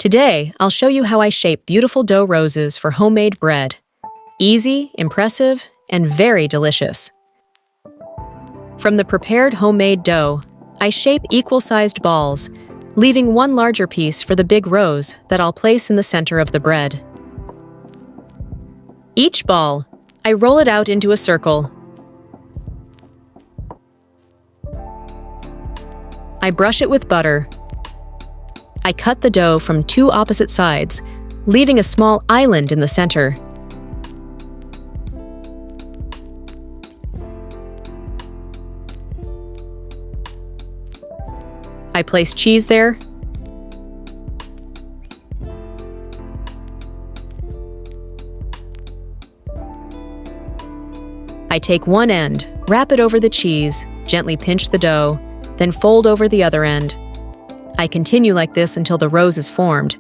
Today, I'll show you how I shape beautiful dough roses for homemade bread. Easy, impressive, and very delicious. From the prepared homemade dough, I shape equal-sized balls, leaving one larger piece for the big rose that I'll place in the center of the bread. Each ball, I roll it out into a circle. I brush it with butter. I cut the dough from two opposite sides, leaving a small island in the center. I place cheese there. I take one end, wrap it over the cheese, gently pinch the dough, then fold over the other end. I continue like this until the rose is formed.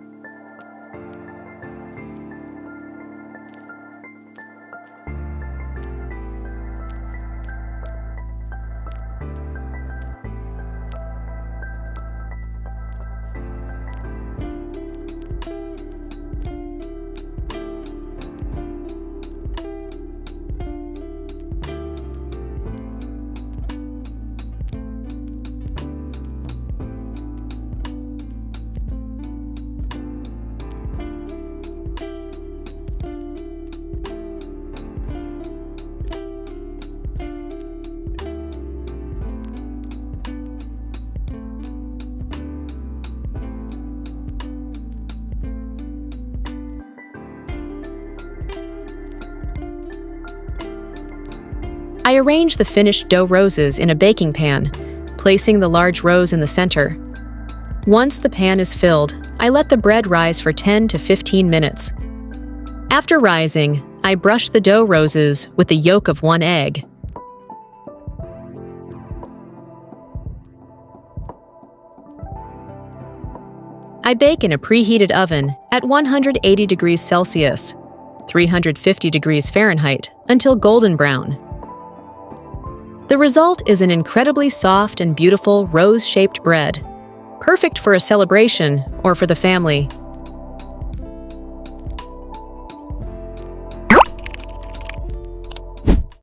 I arrange the finished dough roses in a baking pan, placing the large rose in the center. Once the pan is filled, I let the bread rise for 10 to 15 minutes. After rising, I brush the dough roses with the yolk of one egg. I bake in a preheated oven at 180 degrees Celsius, 350 degrees Fahrenheit, until golden brown. The result is an incredibly soft and beautiful rose-shaped bread, perfect for a celebration or for the family.